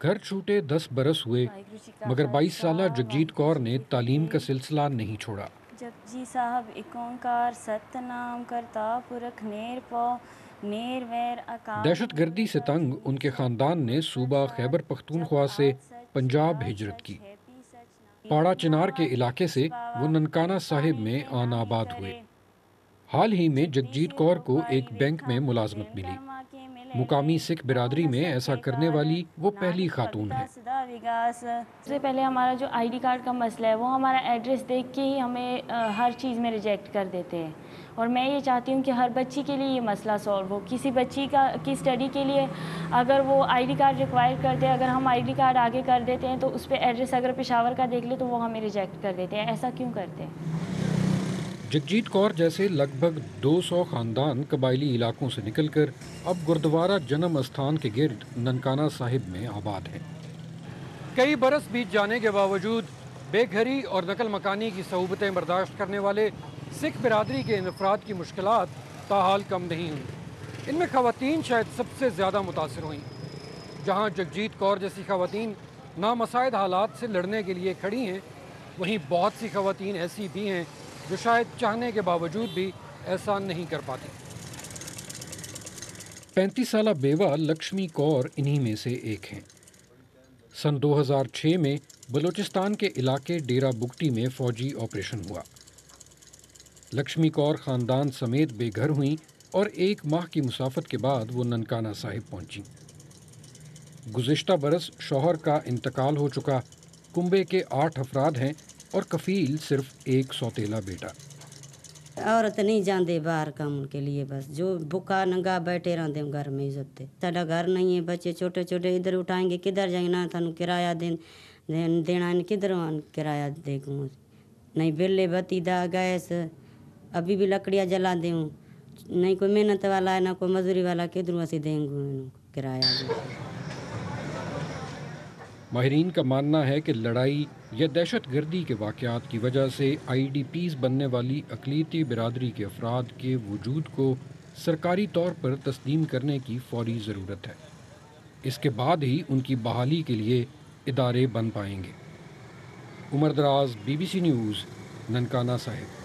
گھر چھوٹے 10 برس ہوئے مگر 22 سالہ جگجیت کور نے تعلیم کا سلسلہ نہیں چھوڑا۔ جپجی صاحب ایک اومکار ست نام کرتا پرکھ نیر پو نیر ویر اکال۔ دہشت گردی سے تنگ ان کے خاندان نے صوبہ خیبر پختونخوا سے پنجاب ہجرت کی۔ پاڑا چنار کے علاقے سے وہ ننکانہ صاحب میں آن آباد ہوئے۔ حال ہی میں جگجیت کور کو ایک بینک میں ملازمت ملی۔ مقامی سکھ برادری میں ایسا کرنے والی وہ پہلی خاتون ہیں۔ سب سے پہلے ہمارا جو آئی ڈی کارڈ کا مسئلہ ہے وہ ہمارا ایڈریس دیکھ کے ہی ہمیں ہر چیز میں ریجیکٹ کر دیتے ہیں، اور میں یہ چاہتی ہوں کہ ہر بچی کے لیے یہ مسئلہ سولو ہو۔ کسی بچی کی اسٹڈی کے لیے اگر وہ آئی ڈی کارڈ ریکوائر کرتے ہیں، اگر ہم آئی ڈی کارڈ آگے کر دیتے ہیں تو اس پہ ایڈریس اگر پشاور کا دیکھ لے تو وہ ہمیں ریجیکٹ کر دیتے ہیں۔ ایسا کیوں کرتے ہیں؟ جگجیت کور جیسے لگ بھگ 200 خاندان قبائلی علاقوں سے نکل کر اب گردوارہ جنم استھان کے گرد ننکانہ صاحب میں آباد ہیں۔ کئی برس بیت جانے کے باوجود بے گھری اور نقل مکانی کی صعوبتیں برداشت کرنے والے سکھ برادری کے ان افراد کی مشکلات تاحال کم نہیں ہوئیں۔ ان میں خواتین شاید سب سے زیادہ متاثر ہوئیں۔ جہاں جگجیت کور جیسی خواتین نامساعد حالات سے لڑنے کے لیے کھڑی ہیں، وہیں بہت سی خواتین ایسی بھی ہیں جو شاید چاہنے کے باوجود بھی ایسا نہیں کر پاتی۔ 35 سالہ بیوہ لکشمی کور انہی میں سے ایک ہیں۔ سن 2006 میں بلوچستان کے علاقے ڈیرہ بگٹی میں فوجی آپریشن ہوا۔ لکشمی کور خاندان سمیت بے گھر ہوئیں اور 1 ماہ کی مسافت کے بعد وہ ننکانہ صاحب پہنچیں۔ گزشتہ برس شوہر کا انتقال ہو چکا، کنبے کے 8 افراد ہیں اور کفیل صرف ایک سوتیلا بیٹا۔ عورت نہیں جاندے باہر کام کے لیے، بس جو بھوکا ننگا بیٹھے رہتے ہیں گھر میں عزت ہے۔ ساڈا گھر نہیں ہے، بچے چھوٹے چھوٹے ادھر اٹھائیں گے کدھر جائیں گے؟ نہ تھانوں کرایہ دینا کدھر کرایہ دے گوں؟ نہیں بلے بتی دا گیس ابھی بھی لکڑیاں جلا دوں، نہیں کوئی محنت والا ہے نہ کوئی مزدوری والا، کدھروں اسی دیں گے کرایہ۔ ماہرین کا ماننا ہے کہ لڑائی یا دہشت گردی کے واقعات کی وجہ سے آئی ڈی پیز بننے والی اقلیتی برادری کے افراد کے وجود کو سرکاری طور پر تسلیم کرنے کی فوری ضرورت ہے۔ اس کے بعد ہی ان کی بحالی کے لیے ادارے بن پائیں گے۔ عمر دراز، BBC نیوز، ننکانہ صاحب۔